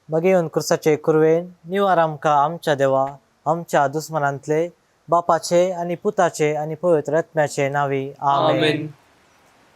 मगे येवन क्रुसाचे कुरवेन निवार आमकां आमच्या देवा आमच्या दुस्मनांतले बापाचे आनी पुताचे आनी पवित्र आत्म्याचे नावी आमेन.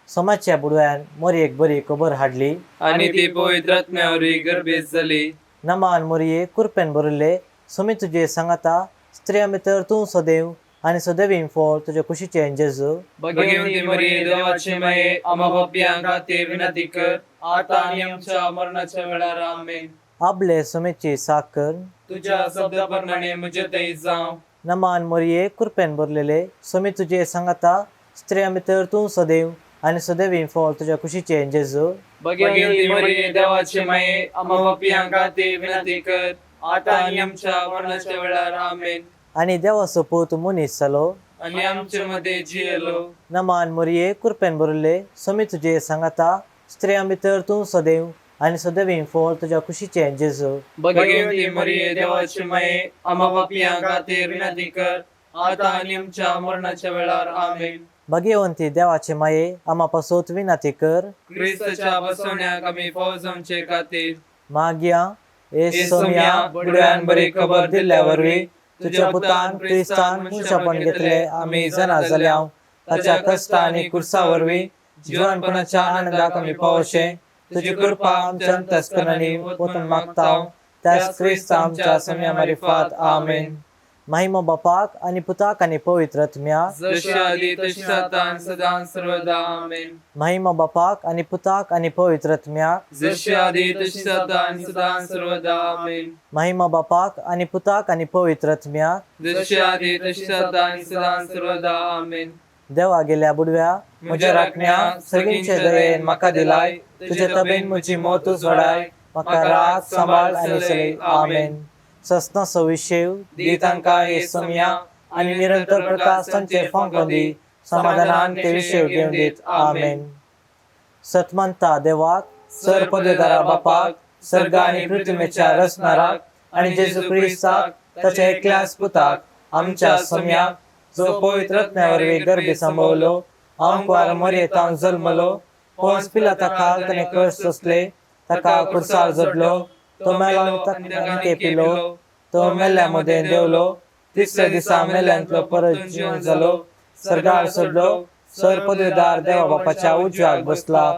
सोमाच्या बुडव्यान मोरयेक बरी खबर हाडली आनी ती पवित्र आत्म्यावरवी गर्भीत जाली. नमान मोरये कुरपेन बरिल्ले सोमी तुजे सांगाता स्त्रिया भितर तूं सदैव आनी सदैवीं फळ तुजे कुशीचे जेजू. भगवंती मरिये देवाचे माये आम्हा पापियांक खातीर विनंती कर आता आनी आमच्या मरणाच्या वेळार आमेन. आपले सोमेची साकर तुझ्या शब्दाप्रमाणे म्हजे थंय जावं. नमान मोरये कुरपेन बरलेले सोमी तुजे सांगाता स्त्रिया भितर तूं सदैव आनी सदैवीं फळ तुज्या कुशीचे जेजू. भगवंती मरिये देवाचे माये आम्हा पापियांक खातीर विनंती कर आता आनी आमच्या मरणाच्या वेळार आमेन. आनी देवाचो पूत मनीस जालो आनी आमचे मध्ये जियेलो. नमान मोरये कुरपेन बरले सोमी तुजे सांगाता स्त्रिया भितर तूं सदैव आनी सदैवीं फळ तुज्या कुशीचे जेजू. भगवंती मरिये देवाचे माये आम्हा पापियांक खातीर विनंती कर आता आनी आमच्या मरणाच्या वेळार आमेन. भगवंती देवाचे माये आम्हा पासोत विनंती कर. क्रिस्ताच्या बसवण्याक आमी फावज आमचे खातीर मागया ए सोम्या बुडव्यान बरी खबर दिल्ल्या वरवीं तुझ्या पुतान क्रिस्तान मनशापण घेतले आमी जाणा जाल्या ताच्या कश्टा आनी कुर्सा वरवीं जिवनपणाच्या आनंदाक आमी पावशे. तुजी कृपा आमच्या अंतस्करणांनी पोतून मागता त्याच क्रिस्त आमच्या सम्या मारिफात आमेन. महिमा बापाक आनी पुताक आनी पवित्र आत्म्याक जशी आदी तशी आता आनी सदां सर्वदा आमेन. महिमा बापाक आनी पुताक आनी पवित्र आत्म्याक जशी आदी तशी आता आनी सदां सर्वदा आमेन. महिमा बापाक आनी पुताक आनी पवित्र आत्म्याक जशी आदी तशी आता आनी सदां सर्वदा आमेन. देवा गेल्या बुडव्या म्हज्या राखण्या सर्गींचे दयेन म्हाका दिलाय तुजे तबेन म्हजी मोतूच वडाय म्हाका राख सांबाळ आनी चलय आमेन. सस्न सविशेव दी तांकां हे सोम्या आनी निरंतर प्रकाश तांचे फांकोन दी समाधानान ते विशेव घेवन दीत आमेन. सतमंता देवाक सर पदवेदारा बापाक सर्ग आनी पृथ्वीच्या रचणाराक आनी जेजू क्रिस्ताक ताच्या एकल्याच पुताक आमच्या सोम्याक जो पवित्र आत्म्यावरवी गर्भी सांभाळलो अंकवार मर्येतान जल्मलो पोंस पिलाता काल ताणे कश्ट सोंसले ताका कुर्सार जडलो तो मेलो आनी ते पिलो तो मेल्ल्यामध्ये देवलो तिसऱ्या दिसा मेल्यांतलो परत जीवन जालो सर्गार सोडलो सर पदवेदार देवा बापाच्या उजव्याक बसला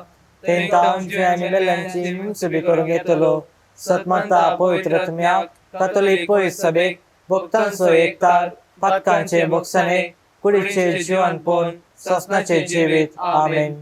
तेन तांची आनी मेल्यांची मुसबी करून घेतलो. सतमंता पवित्र आत्म्याक कातोलीक पवित्र सभेक भक्तांचो एकतार पातकांचे भोगसणे कुडीचे जिवनपण ससनाचे जिवीत आमेन.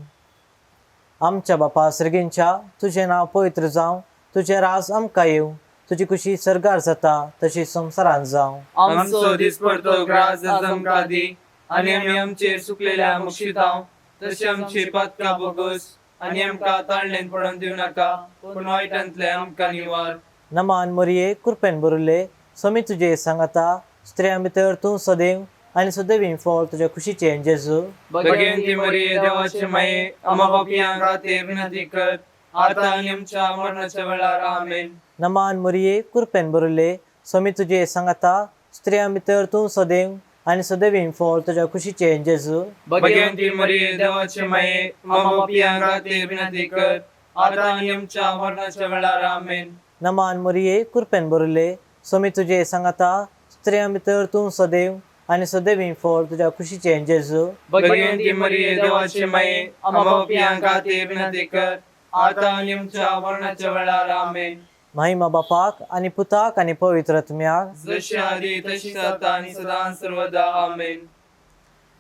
आमच्या बापा सर्गींच्या तुझे नाव पवित्र जावं तुझे राज आमकां येवं तुजी खुशी सर्गार जाता तशी संवसारांत जावं. आमचो दिसपडतो ग्रास आमकां दी आनी आमी आमचेर सुकलेल्या मुक्षितांव तशी आमची पातकां बोगस आनी आमकां ताळणेन पडोवन दिवं नाका पूण वायटांतले आमकां निवार. नमान मोरये कुरपेन बरले सोमी तुजे सांगाता स्त्रिया भितर तूं सदैव आनी सदैवीं फळ तुज्या खुशीचे जेजू. भगवंती मरिये देवाचे माये आम्हा पापियांक खातीर विनंती कर आता आनी आमच्या मरणाच्या वेळार आमेन. नमान मोरये कुरपेन बरले सोमी तुजे सांगाता स्त्रिया भितर तूं सदैव आनी सदैवीं फळ तुज्या खुशीचे जेजू. भगवंती मरिये देवाचे माये आम्हा पापियांक खातीर विनंती कर आता आनी आमच्या मरणाच्या वेळार आमेन. नमान मोरये कुरपेन बरले सोमी तुजे सांगाता स्त्रिया भितर तूं सदैव आनी सदैवीं फळ तुज्या खुशीचे जेजू. भगवंती मरिये देवाचे माये आम्हा पापियांक खातीर विनंती कर आता आनी आमच्या मरणाच्या वेळार आमेन. महिमा बापाक आनी पुताक आनी पवित्र आत्म्याक जशी आदी तशी आता आनी सदां सर्वदा आमेन.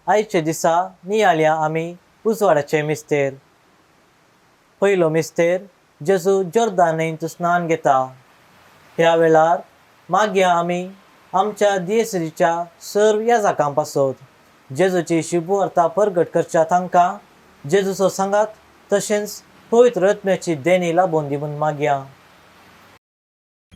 आयचे दिसा नियाळ्या आमी उजवाडाचे मिस्तेर. पयलो मिस्तेर जेजू जॉर्दान न्हंयेंत स्नान घेता. ह्या वेळार मागया आमी आमच्या दियेसरीच्या सर्व याजकां पासत जेजूची शुभ वार्ता परगट करच्या तांकां जेजूचो सांगात तशेंच पवित्र आत्म्याची देणी लाबोवन दी म्हूण मागया.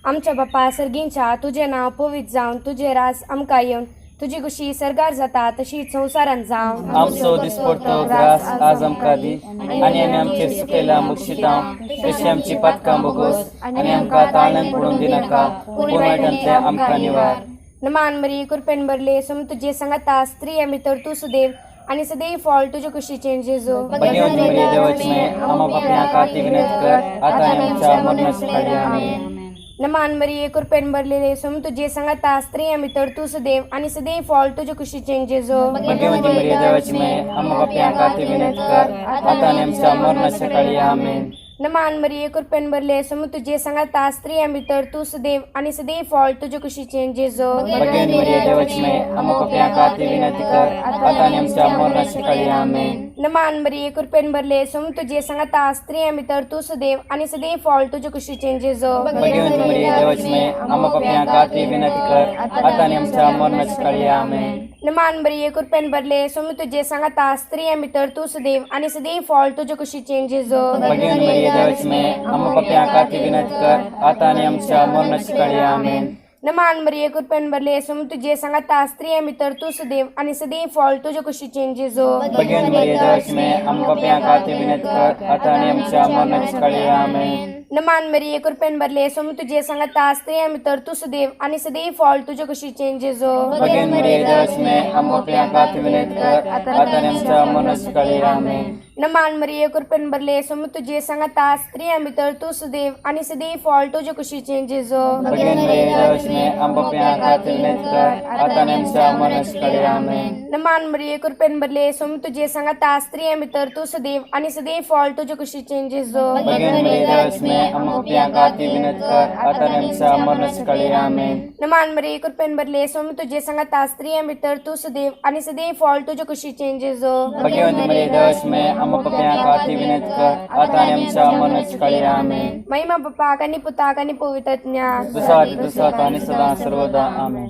आमच्या बापा सर्गींच्या तुझे नाव पवित्र जावन तुझे राज आमकां येवन तुजी खुशी सर्गार जाता तशीच संवसारांत जावं. आमचो दिसपडतो ग्रास आज आमकां दी आनी आमी आमचेर सुकलेल्या मुक्षितांव तशी आमची पातकां बोगस आनी आमकां ताळण्यान पडोवन दिनाका पूण वायटांतले आमकां निवार. नमान मरी कुरपेन बरले सोम तुझे सांगाता स्त्रिया भितर तूं सुदैव आणि सदैव फॉल तुझ्या कुशीचे जेजू भगवती मरिया देवाची माय आम्हा पापियां खाती विनंती कर आता आणि आमच्या मरणाच्या काळी आमेन. नमान मरिये कृपेन भरलेले सोम तुझे सांगता स्त्री आम्ही तर तू सदैव आणि सदैव फॉल तुझ्या कुशीचे जेजू भगवती मरिया देवाची माय आम्हा पापियां खाती विनंती कर आता आणि आमच्या मरणाच्या काळी आमेन. नमान मरिये कृपेन भरले सोम तुझे सांगता स्त्री आम्ही तर तू सदैव आणि सदैव फॉल तुझ्या कुशीचे जेजू भगवती मरिया देवाची माय आम्हा पापियां खाती विनंती कर आता आणि आमच्या मरणाच्या काळी आमेन. नमान मरिये कृपेन भरले सोम तुझे सांगता स्त्री आम्ही तर तू सदैव आणि सदैव फॉल तुझ्या कुशीचे जेजू भगवती मरिया देवाची माय आम्हा पापियां खाती विनंती कर आता आणि आमच्या मरणाच्या काळी आमेन. नमान मरिये कृपेन भरले सोम तुझे सांगता स्त्री आम्ही तर तू सदैव आणि सदैव फॉल तुझ्या कुशीचे जेजू भगवती मरिया देवाची माय आम्हा पापियां खाती विनंती कर आता आणि आमच्या मरणाच्या काळी आमेन. नमान मरिये कृपेन भरले सोम तुझे सांगता स्त्री आम्ही तर तू सदैव आणि सदैव फॉल तुझ्या कुशीचे जेजू भगवती मरिया देवाची माय आम्हा पापियां खाती विनंती कर आता आणि आमच्या मरणाच्या काळी आमेन. नमान मरिये कृपेन भरले सोम तुझे सांगता स्त्री आम्ही तर तू सदैव आणि सदैव फॉल तुझ्या कुशीचे जेजू भगवती मरिया देवाची माय आम्हा पापियां खाती विनंती कर आता आणि आमच्या मरणाच्या काळी आमेन. नमान मरिये कृपेन भरले सोम तुझे सांगता स्त्री आम्ही तर तू सदैव आणि सदैव फॉल तुझ्या कुशीचे जेजू भगवती मरिया देवाची माय आम्हा पापियां खाती विनंती कर आता आणि आमच्या मरणाच्या काळी आमेन. नमान मरिये कृपेन भरले सोम तुझे सांगता स्त्री आम्ही तर तू सदैव आणि सदैव फॉल तुझ्या कुशीचे जेजू भगवती मरिया देवाची माय आम्हा पापियां खाती विनंती कर आता आणि आमच्या मरणाच्या काळी आमेन. नमान मरिये कृपेन भरले सोम तुझे सांगता स्त्री आम्ही तर तू सदैव आणि सदैव फॉल तुझ्या कुशीचे जेजू भगवती मरिया देवाची माय आम्हा पापियां खाती विनंती कर आता आणि आमच्या मरणाच्या काळी आमेन. महिमा बापा आणि पुता आणि पवित्रज्ञा दुसरा आणि सदा सर्वदा आमेन.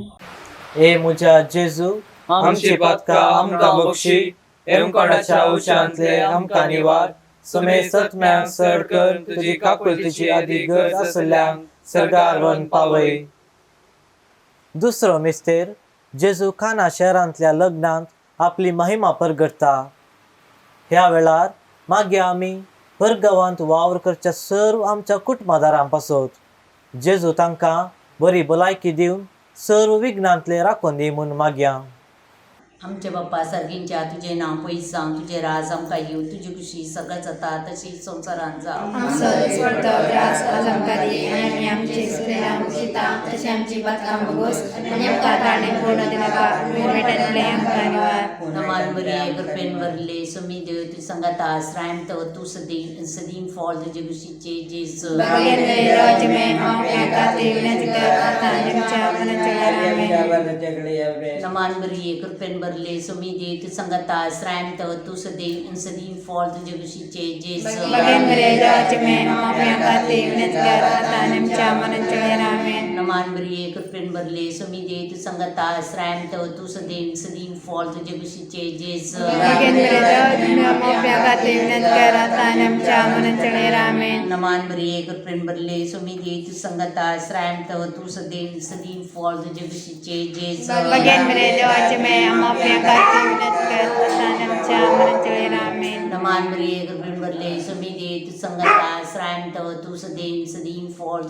ए मुझ्या जेजू आमची पातका आमकां बक्षी एम कोणाच्या उशांतले आमकां निवार समे सतम्यांक सड कर तुजी काकुळतीची आदी गरज आसल्यांक सरगार वन पावय. दुसरो मिस्तेर जेजू खाना शहरांतल्या लग्नांत आपली महिमा परगटता. ह्या वेळार मागीर आमी परगांवांत वावर करच्या सर्व आमच्या कुटुंबादारां पासत जेजू तांकां बरी भलायकी दिवन सर्व विघ्नांतले राखून दी म्हूण मागया. आमचे बाप्पा सर्गींच्या तुझे नाव पयस जावं तुझे राज आमकां येवं तुजी खुशी सगळं जाता तशीच संवसारांत जावं. नमान बरी कृपेन भरले सुमी देव तू संगता श्रायम तव तू सदीम फॉल तुझे खुशीचे जेजू नमान बरी कृपेन भरले सुमी देव तू संगता श्रायम तव तू सदीम फॉल तुझे खुशीचे जेजू नमान बरी कृपेन भरले सुमी देव तू संगता श्रायम तव तू सदीम फॉल तुझे खुशीचे जेजू नमान बरी कृपेन भरले सुमी देव तू संगता श्रायम तव तू सदीम फॉल तुझे खुशीचे जेजू नमान बरी कृपेन भरले सुमी देव तू संगता श्रायम तव तू सदीम फॉल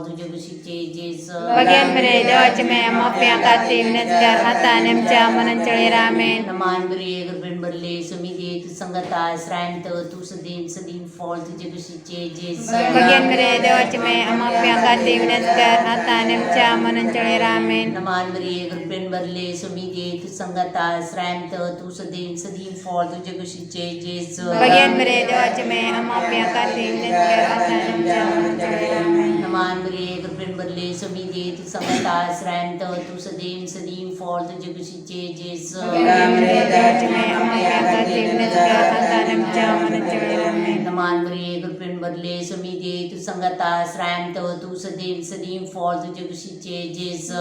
तुझे खुशीचे जेजू नमान बरी कृपेन भरले सुमी देव तू संगता श्रायम तव तू सदीम फॉल तुझे खुशीचे जेजू नमान बरी कृपेन भरले सुमी देव तू संगता श्रायम तव तू सदीम फॉल तुझे खुशीचे जेजू नमान बरी कृपेन भरले सुमी देव तू संगता श्रायम तव तू सदीम फॉल तुझे खुशीचे जेजू नमान बरी कृपेन भरले सुमी देव तू संगता श्रायम तव तू सदीम फॉल तुझे खुशीचे जेजू नमान बरी कृपेन भरले सुमी देव तू संगता श्रायम तव तू सदीम फॉल तुझे खुशीचे जेजू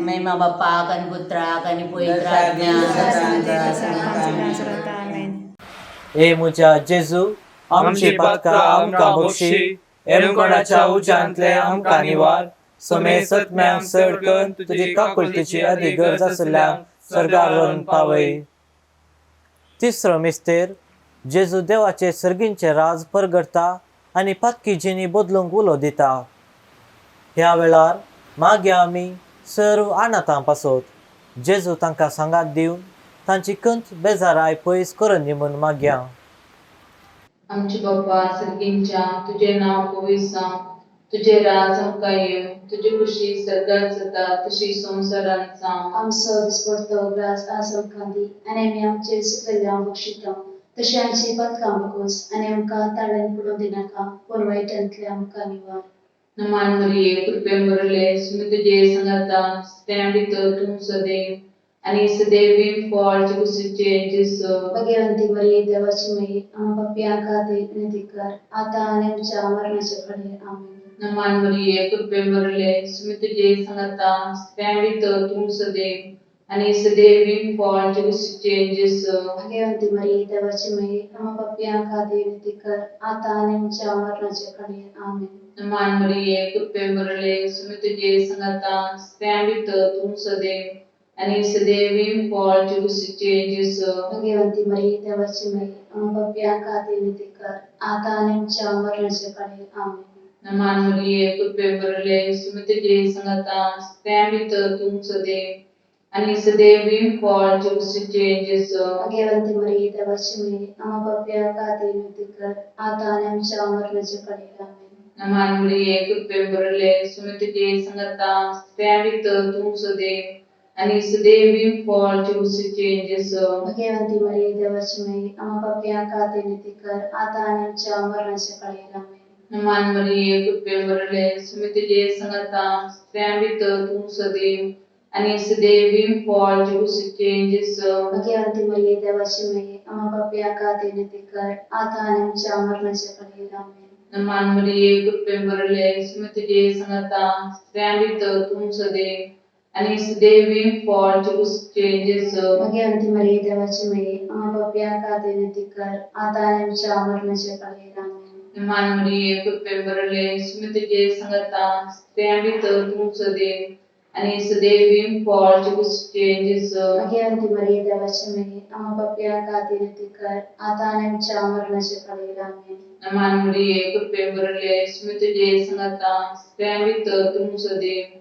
महिमा बाप्पाक आणि पुत्राक आणि ए मुझ्या जेजू आमची पातका आमकां बक्षी एम कोणाच्या उच्चांतले आमकां निवार समे सतम्यांक सड कर तुजी काकुळतीची आदी गरज आसल्यांक सरगार वन पावय. तिसरो मिस्तेर जेजू देवाचे सर्गींचे राज परगडता आनी पक्की जिणी बदलूंक उलो दिता. ह्या वेळार मागीर आमी सर्व अनाथां पासत जेजू तांकां सांगात दिवन तांची कंत बेजाराय पयस करून दी म्हूण मागया. आमचे बाप्पा सर्गींच्या तुझे नाव पवित्र जावं, तुझे राज आमकां येवं, तुजी खुशी सदांच जाता तशी संवसारांत जावं. आमचो दिसपडटो ग्रास आज आमकां दी आनी आमी आमचे सुकलेल्या बक्षिता तशी आमची पथकां बगोस आनी आमकां ताळ्यान पडूं दिनाका पूण वायटांतले आमकां निवार. नमान मरिये कृपेन भरले सुमी तुजे संगता त्या भितर तूं सदैव आनी सदैव फळ कुशीचे जेसू. भगवंती मरिये देवाची माई आम्हा पापियां खातीर विनंती कर आतां आनी आमच्या मरणाचे घडये आमीन. नमान मरिये कृपेन भरले सुमी तुजे संगता त्या भितर तूं सदैव आनी सदैव फळ कुशीचे जेसू. भगवंती मरिये देवाची माई आम्हा पापियां खातीर विनंती कर आतां आनी आमच्या मरणाचे घडये आमीन. नमान मरिये कृपेन भरले सुमी तुजे संगता त्या भितर तूं सदैव आनी सदैव फळ कुशीचे जेसू. भगवंती मरिये देवाची माई आम्हा पापियां खातीर विनंती कर आतां आनी आमच्या मरणाचे घडये आमीन. नमान मरिये कृपेन भरले सुमी तुजे संगता त्या भितर तूं सदैव आनी सदैव फळ कुशीचे जेसू. भगवंती मरिये देवाची माई आम्हा पापियां खातीर विनंती कर आतां आनी आमच्या मरणाचे घडये आमीन. नमान मरिये कृपेन भरले सुमी तुजे संगता त्या भितर तूं सदैव आनी सदैव फळ कुशीचे जेसू. भगवंती मरिये देवाची माई आम्हा पापियां खातीर विनंती कर आतां आनी आमच्या मरणाचे घडये आमीन. नमान मरिये कृपेन भरले सुमी तुजे संगता त्या भितर तूं सदैव आनी सदैव फळ कुशीचे जेसू. भगवंती मरिये देवाची माई आम्हा पापियां खातीर विनंती कर आतां आनी आमच्या मरणाचे घडये आमीन. नमान मरिये कृपेन भरले सुमी तुजे संगता त्या भितर तूं सदैव आनी सदैव फळ कुशीचे जेसू. भगवंती मरिये देवाची माई आम्हा पापियां खातीर विनंती कर आतां आनी आमच्या मरणाचे घडये आमीन. नमान मरिये कृपेन भरले सुमी तुजे संगता त्या भितर तूं सदैव आनी सदैव फळ कुशीचे जेसू. भगवंती मरिये देवाची माई आम्हा पापियां खातीर विनंती कर आतां आनी आमच्या मरणाचे घडये आमीन. नमान मरिये कृपेन भरले सुमी तुजे संगता त्या भितर तूं सदैव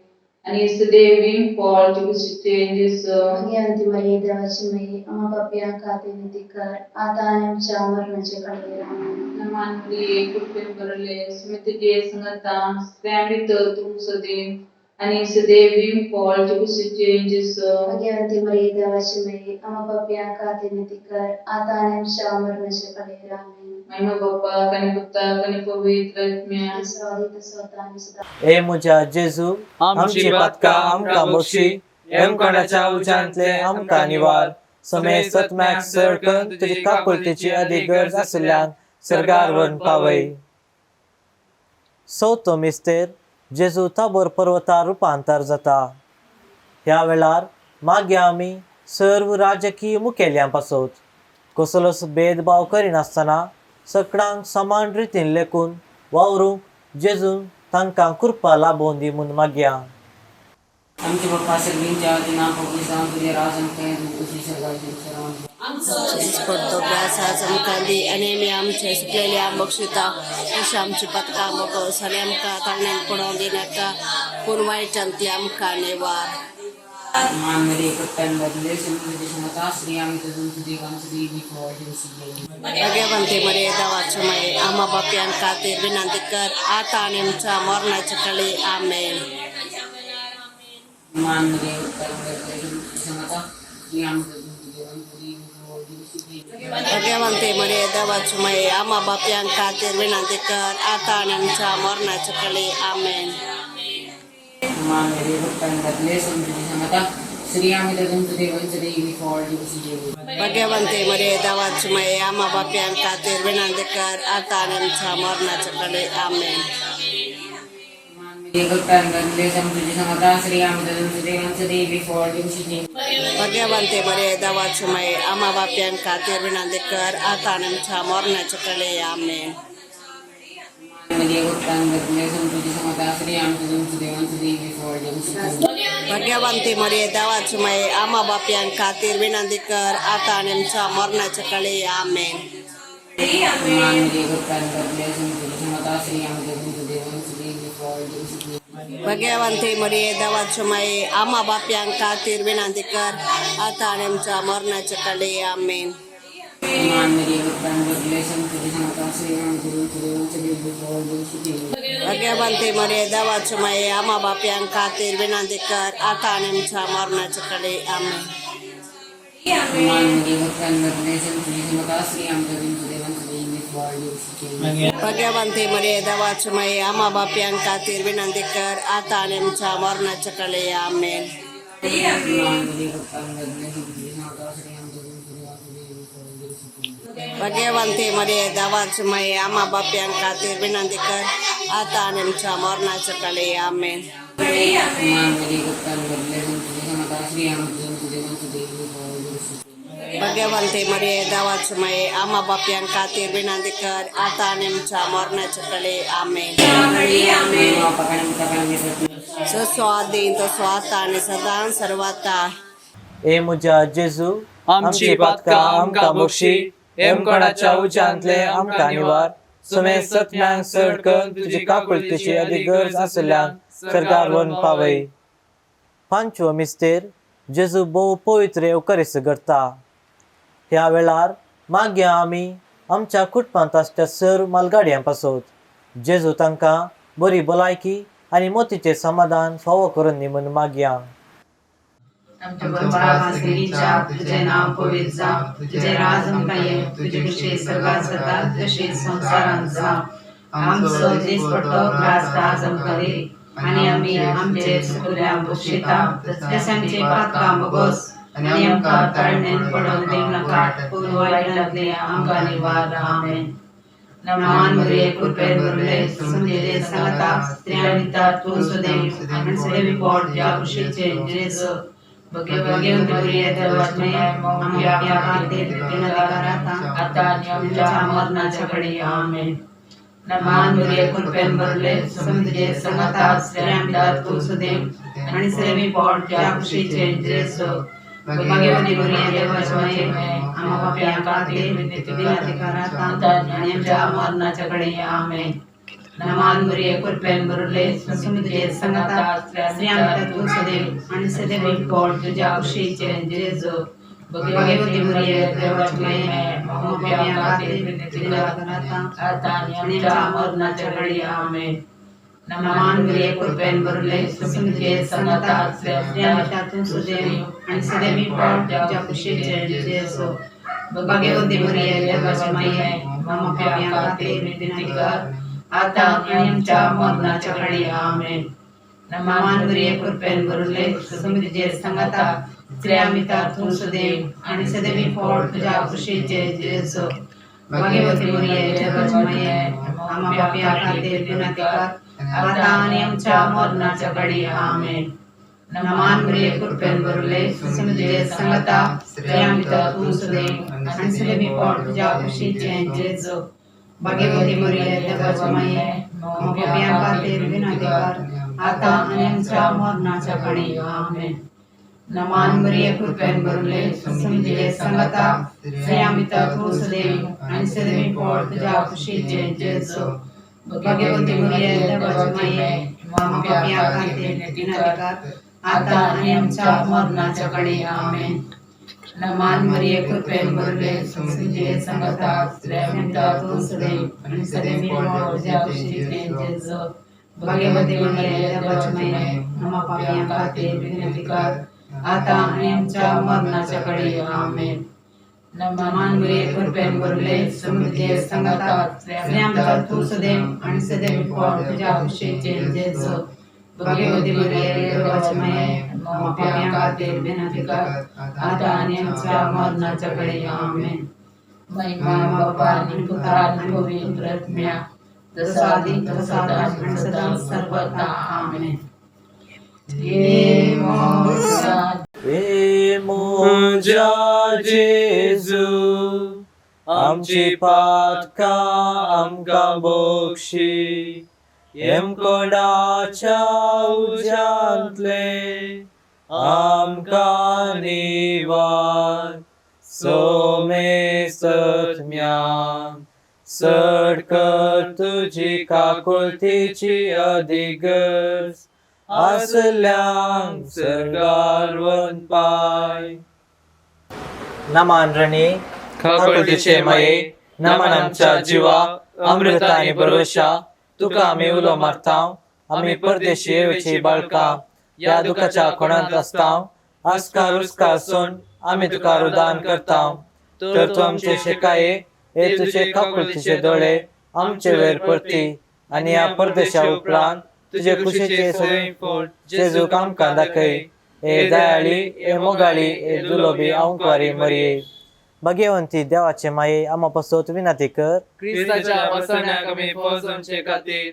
आनी सदैव फळ कुशीचे जेसू. भगवंती मरिये देवाची माई आम्हा पापियां खातीर विनंती कर आतां आनी आमच्या मरणाचे घडये आमीन. नमान मरिये कृपेन भरले सुमी तुजे संगता त्या भितर तूं सदैव आनी सदैव फळ कुशीचे जेसू. भगवंती मरिये देवाची माई आम्हा पापियां खातीर विनंती कर आतां आनी आमच्या मरणाचे घडये आमीन. महिमा बाप्पा कनी पुत्ता कनी पवित्र आत्म्या. सर्वाधिक स्वतः आनी सदा. ए म्हज्या जेजू आमची पथकां आमकां बक्षी येमकोणाच्या उज्यांतले आमकां निवार. समय सतम्याक सडकन तुजी काकुळतेची अदीक गरज आशिल्ल्यान सर्गार व्हरून पावय. चवथो मिस्तेर जेजू ताबोर पर्वतार रुपांतर जाता. ह्या वेळार मागीर आमी सर्व राजकीय मुखेल्यांक पासत कसलोच भेदभाव करिनासतना सगळ्यांक समान रितीन लेखून वावरूंक जेजून तांकां कृपा लाबोवन दी म्हूण मागया. आमचे बाप्पा सर्गींच्या दिना पवित्र जावं तुझे राज आमकां तुझी सदांची सर्वांची. दिसपडटो ग्रास आज आमकां दी आनी आमी आमचे सुकलेल्या बक्षिता तशी आमची पथकां बगोस आनी आमकां ताळ्यान पडों दिनाका पूण वायटांतले आमकां निवार. नमान मरिये कृपेन भरले सुमी तुजे संगता श्री आमी तुझून तुझे गांव सदैव फळ कुशीचे जेसू. भगवंती मरिये देवाची माई आम्हा पापियां खातीर विनंती कर आतां आनी आमच्या मरणाचे घडये आमीन. नमान मरिये कृपेन भरले सुमी तुजे संगता श्री आमी तुझून तुझे गांव सदैव फळ कुशीचे जेसू. भगवंती मरिये देवाची माई आम्हा पापियां खातीर विनंती कर आतां आनी आमच्या मरणाचे घडये आमीन. नमान मरिये कृपेन भरले सुमी तुजे संगता श्री आमी तुझून तुझे गांव सदैव फळ कुशीचे जेसू. भगवंती मरिये देवाची माई आम्हा पापियां खातीर विनंती कर आतां आनी आमच्या मरणाचे घडये आमीन. मरिये कृपेन भरले सुमी तुजे संगता श्री आमी तुझून तुझे गांव सदैव फळ कुशीचे जेसू. भगवंती मरिये देवाची माई आम्हा पापियां खातीर विनंती कर आतां आनी आमच्या मरणाचे घडये आमीन. मध्ये उत्पन्न तुझी समता श्री आमच्या तुमचं देवांचं देवी फळ जगू भाग्यवंती मरिये देवाची माये आम्हा बापयां खातीर विनंती कर आता आणि आमच्या मरणाच्या कळे आमेन. मध्ये उत्पन्न तुझी समता श्री आमच्या तुमचं देवांचं देवी फळ जगू भाग्यवंती मरिये देवाची माये आम्हा बापयां खातीर विनंती कर आता आणि आमच्या मरणाच्या कळे आमेन. मध्ये उत्पन्न तुझी समता श्री आमच्या तुमचं देवांचं देवी फळ जगू भाग्यवंती मरिये देवाची माये आम्हा बापयां खातीर विनंती कर आता आणि आमच्या मरणाच्या कळे आमेन. मध्ये उत्पन्न तुझी समता श्री आमच्या तुमचं देवांचं देवी फळ जगू भाग्यवंती मरिये देवाची माये आम्हा बापयां खातीर विनंती कर आता आणि आमच्या मरणाच्या कळे आमेन. भाग्यवंती मरिये देवाची माये आम्हा बापयां खातीर विनंती कर आता आणि आमच्या मरणाच्या कळे आमेन. भाग्यवंती मरिये देवाची माये आम्हा बापयां खातीर विनंती कर आता आणि आमच्या मरणाच्या कळे आमेन. सुस्वाधीन तो स्वाता आणि सदा सर्वता. ए मुजा जेजू आमची पातका आमकां बक्षी एम कोणाच्या उच्चांतले आमकां निवार सुमे सत्म्यांक चड करून तुजी काकुळतेची अधिक गरज आसल्यान सरकार वन पावय. पांचवो मिस्तेर जेजू भोव पवित्र येवकारीस करता. ह्या वेळार मागया आमी आमच्या कुटुंबांत आसच्या सर मालगाडयां पासोत. जेजू तांकां बरी भलायकी आनी मोतीचें समाधान फावो करून दी म्हूण मागया. आमच्या बाबा श्रीच्या तुझे नाव पवित्र जावं, तुझे राज आमकां ये, तुझी कुशी सगळ्यात जाता तशी संसारांत जावं. आमचो दीस पडटो ग्रास आज आमकां दी आनी आमी आमचे चुकल्यांक बक्षिता तशें आमची पातकां बोगोस आनी आमकां ताळणेन पडोवंक दिवं नाका पूण वायटांतले आमकां निवार. आमेन. नमान मरिये कृपेन भरले समजेले सांगता स्त्रियां भितर तूं सुदेव आनी सेवी पोट ज्या कुशीचे जेजू भाग्यवंती मरिये देवाची माये आमच्या खातीर विनंती कर आता आनी आमच्या मरणाच्या घडी. आमेन. नमान मरिये कृपेन भरले समजेले सांगता स्त्रियां भितर तूं सुदेव आनी सेवी पोट ज्या कुशीचे जेजू भाग्यवंती मरिये देवाची माये आम्हा बापया खातीर विनंती कर आता आनी आमच्या मरणाच्या घडी. आमेन. नमान मरिये कृपेन भरले समजेले सांगता स्त्रियां भितर तूं सुदेव आनी सेवी पोट तुज्या कुशीचे जेजू भाग्यवंती मरिये देवाची माये आम्हा बापया खातीर विनंती कर आता आनी आमच्या मरणाच्या घडी. आमेन. नमान मरिये कृपेन भरले समजेले सांगता स्त्रियां भितर तूं सुदेव आनी सेवी पोट तुज्या कुशीचे जेजू भाग्यवंती मरिये देवाची माये आम्हा बापया खातीर विनंती कर आता आनी आमच्या मरणाच्या घडी. आमेन. नमान मरिये कृपेन भरले समजेले सांगता स्त्रियां भितर तूं सुदेव आनी सेवी पोट तुज्या कुशीचे जेजू भाग्यवंती मरिये देवाची माये आम्हा बापया खातीर विनंती कर आता आनी आमच्या मरणाच्या घडी. आमेन. नमान मरिये कृपेन भरले समजेले सांगता स्त्रियां भितर तूं सुदेव आनी सेवी पोट तुज्या कुशीचे जेजू भाग्यवंती मरिये देवाची माये आम्हा बापया खातीर विनंती कर आता आनी आमच्या मरणाच्या घडी. आमेन. नमान मरिये कृपेन भरले समजेले सांगता स्त्रियां भितर तूं सुदेव आनी सेवी पोट तुज्या कुशीचे जेजू भाग्यवंती मरिये देवाची माये आम्हा बापया खातीर विनंती कर आता आनी आमच्या मरणाच्या घडी. आमेन. नमान मरिये कृपेन भरले समजेले सांगता स्त्रियां भितर तूं सुदेव आनी सेवी पोट तुज्या कुशीचे जेजू भाग्यवंती मरिये देवाची माये आम्हा बापया खातीर विनंती कर आता आनी आमच्या मरणाच्या घडी. आमेन. नमान मरिये कृपेन भरले समजेले सांगता स्त्रियां भितर तूं सुदेव आनी सेवी पोट तुज्या कुशीचे जेजू भाग्यवंती मरिये देवाची माये आम्हा बापया खातीर विनंती कर आता आनी आमच्या मरणाच्या घडी. आमेन. महिमा बापा आनी पुत्रा आनी पवित्र आत्म्या जसा आदी तसा आनी सदा सर्वदा. आमेन. ए मुजा जेजू आमची पातकां आमकां बोगशी कोणाच्या उज्यांतले आमकां निवार सोमे सत्म्यान चड कर तुजी काकुळतीची अधिगर्ज आसल्यांक सर्गार वन पाय नमान रणी काकुळतीचे माये नमान आमच्या जिवा अमृता आनी भरोशा तुका आमी उलो मारताव आमी परदेशी येवची बाळकां या दुखाच्या कोणांत आसताव आस्कार उस्कार सोन आमी तुका रुदान करताव तर तूं आमचे शेकाये हे तुजे काकुळतीचे दोळे आमचे वयर परती आनी ह्या परदेशा उपरांत तुजे कुशीचे सगळे फोड जेजूक आमकां दाखय हे दयाळी हे मोगाळी हे दुलोबी आंकवारी मरिये भाग्यवंती देवाचे माये आम्हा पासत विनंती कर क्रिस्ताच्या वसण्याक आमी पोहोचोवचे खातीर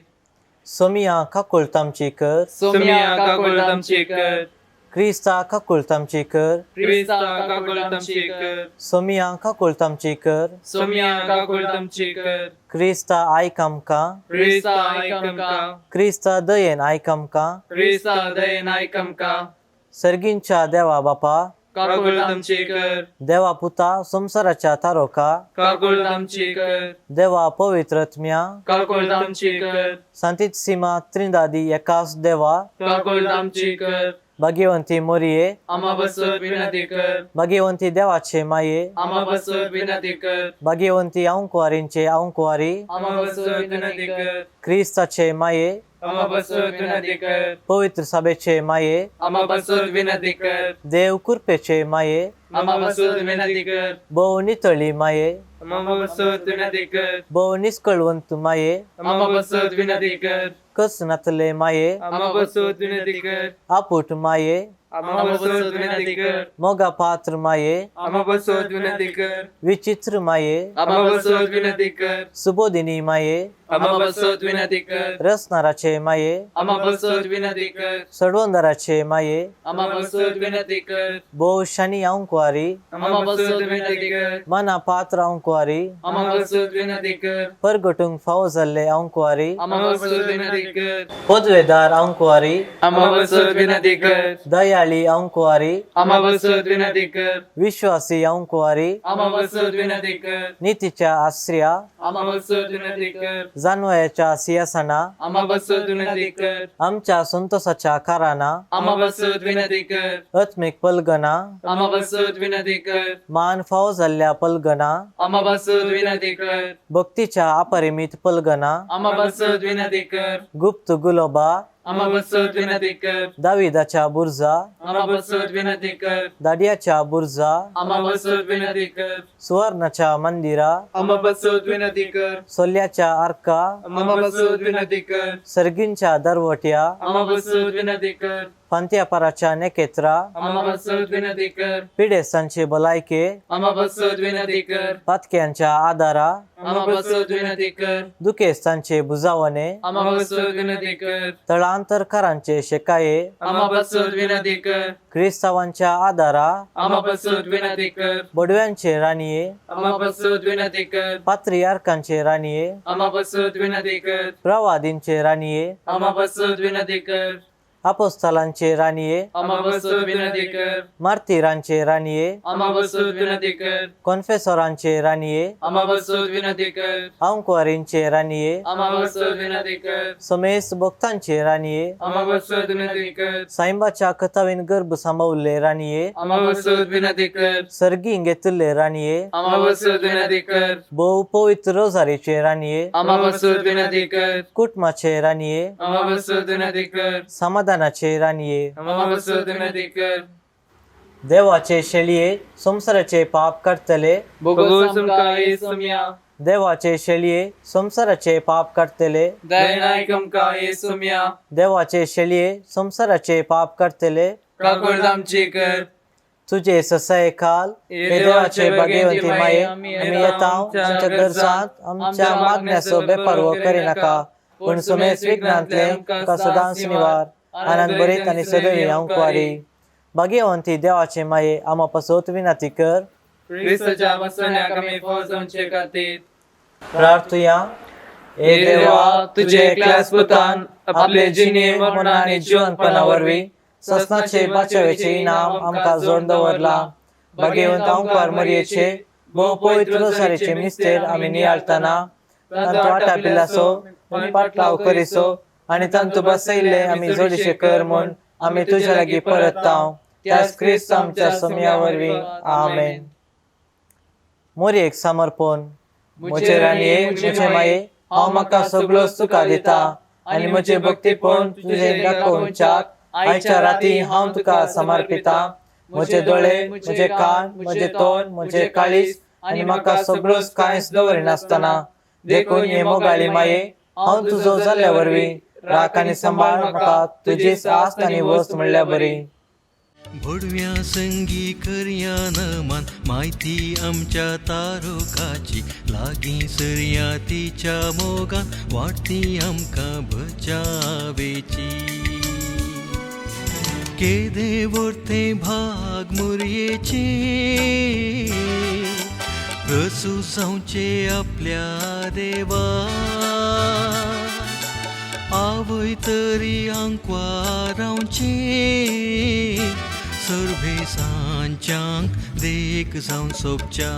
सोमिया काकुळतामची कर सोमिया काकुळतामची कर क्रिस्ता काकुळतामची कर क्रिस्ता काकुळतामची कर सोमिया काकुळतामची कर सोमिया काकुळतामची कर क्रिस्ता आयक आमकां क्रिस्ता आयक आमकां क्रिस्ता दयेन आयक आमकां क्रिस्ता दयेन आयक आमकां सर्गींच्या देवा बापा काकुळतामची कर देवा पुता संसाराच्या तारोका काकुळतामची कर देवा पवित्रत्म्या काकुळतामची कर सांतीत सीमा त्रिंदादी एकाच देवा काकुळतामची कर भाग्यवंती मोरिये आम्हा बसत विनंती कर भाग्यवंती देवाचे माये आम्हा बसत विनंती कर भाग्यवंती औंकवारींचे औंकवारी आम्हा बसत विनंती कर क्रिस्ताचे माये आम्हा बसत विनंती कर पवित्र सभेचे माये आम्हा बसत विनंती कर देव कृपेचे माये आम्हा बसत विनंती कर भोव नितळी माये आम्हा बसत विनंती कर भोव निष्कळवंत माये आम्हा बसत विनंती कर कस नातले माये आम्हा बसत विनंती कर आपुट माये आम्हा बसत विनंती कर मोगा पात्र माये आम्हा बसत विनंती कर विचित्र माये आम्हा बसत विनंती कर सुबोधिनी माये आम्हा बसत विनंती कर रसनाराचे माये आम्हा बसत विनंती कर सडवंदराचे माये आम्हा बसत विनंती कर भोव शनी औंकवारी आम्हा बसत विनंती कर मना पात्र औंकवारी आम्हा बसत विनंती कर परगटूंक फावो जाल्ले औंकवारी आम्हा बसत विनंती कर पदवेदार औंकवारी आम्हा बसत विनंती कर दयाळी औंकवारी आम्हा बसत विनंती कर विश्वासी औंकवारी आम्हा बसत विनंती कर नीतीच्या आश्रया आम्हा बसत विनंती कर जानवयाच्या सिंहासना आम्हा बसत विनंती कर आमच्या संतोषाच्या काराना आम्हा बसत विनंती कर आत्मिक पलगना आम्हा बसत विनंती कर मान फावो जाल्ल्या पलगना आम्हा बसत विनंती कर भक्तीच्या अपरिमित पलगना आम्हा बसत विनंती कर गुप्त गुलोबा आम्हा बसत विनंती कर दाविदाच्या बुर्जा आम्हा बसत विनंती कर दाडियाच्या बुर्जा आम्हा बसत विनंती कर सुवर्णाच्या मंदिरा आम्हा बसत विनंती कर सोल्याच्या अर्का आम्हा बसत विनंती कर सर्गींच्या दरवट्या आम्हा बसत विनंती कर पंत्यापराच्या नेकेत्रा आम्हा बसत विनंती कर पिडेसांचे भलायके आम्हा बसत विनंती कर पातक्यांच्या आदारा आम्हा बसत विनंती कर दुखेस्तांचे बुजावणे आम्हा बसत विनंती कर तळांतरकारांचे शेकाये आम्हा बसत विनंती कर क्रिस्तावांच्या आदारा आम्हा बसत विनंती कर बडव्यांचे राणीये आम्हा बसत विनंती कर पात्रियार्कांचे राणीये आम्हा बसत विनंती कर प्रवादींचे राणीये आम्हा बसत विनंती कर अपोस्तलांचे राणीये आम्हा बसत विनंती कर मार्तिरांचे राणीये आम्हा बसत विनंती कर कॉन्फेसरांचे राणीये आम्हा बसत विनंती कर औंकवारींचे राणीये आम्हा बसत विनंती कर समेस भक्तांचे राणीये आम्हा बसत विनंती कर साईबाच्या कथावीन गर्भ सामावले राणीये आम्हा बसत विनंती कर सर्गीं घेतले राणीये आम्हा बसत विनंती कर बहु पवित्र रोजारीचे राणीये आम्हा बसत विनंती कर कुटुंबाचे राणीये आम्हा बसत विनंती कर समाधानाचे राणीये आम्हा बसत विनंती कर देवाचे शेळये संसाराचे पाप काढतले बघू समका येसुम्या देवाचे शेळये संसाराचे पाप काढतले दयनाय कमका येसुम्या देवाचे शेळये संसाराचे पाप काढतले काकुळतामची कर तुझे ससाय काल हे देवाचे भाग्यवंती माये आम्ही येताव आमच्या गरजांत आमच्या मागण्याचो बेपारवो करिनाका पण सुमेस विघ्नांतले आमकां सदांच निवार आनंद बरीत आनी सदैव औंकवारी भाग्यवंती देवाचे माये आम्हा पासत विनंती कर क्रिस्ताच्या वसण्याक आमी फौजांचे खातीर प्रार्थुया. हे देवा तुझे एकल्याच पुतान आपले जिणे मरण आनी जिवंतपणा वरवीं सस्नाचे बाचावेचे इनाम आमकां जोड दवरला. भाग्यवंत ओंकार मरयेचे भोव पवित्र सारेचे मिस्तेर आमी नियाळतना तांतू वाटा पिलासो आनी पाटलाव करिसो आनी तांतू बसयले आमी जोडीशे कर म्हूण आमी तुज्या लागीं परतांव. त्याच क्रिस्त आमच्या समया वरवीं. आमेन. मोरयेक समर्पण. म्हजे राणये म्हजे माये हांव म्हाका सगळो सुका दिता आनी म्हजे भक्तीपण तुजे दाखोवच्याक आयच्या राती हांव तुका समर्पिता. म्हजे दोळे म्हजे कान म्हजे तोंड म्हजे काळीज आनी म्हाका सगळोच कांयच दवरिनासतना देखून हे मोगाळी माये हांव तुजो जाल्ल्या वरवीं राख आनी सांबाळ म्हाका तुजीच आस्त आनी वस्त म्हणल्या बरी. भडव्या संगी करया नमान माहिती आमच्या तारोकाची लागीं सरया तिच्या मोगान वाटती आमकां बचावेची. केदे वर्ते भाग मुरयेचे प्रसू जावचे आपल्या देवा. आवय तरी आंकवा रावचे सर्वे सांच्याक देख जावन सोपच्या.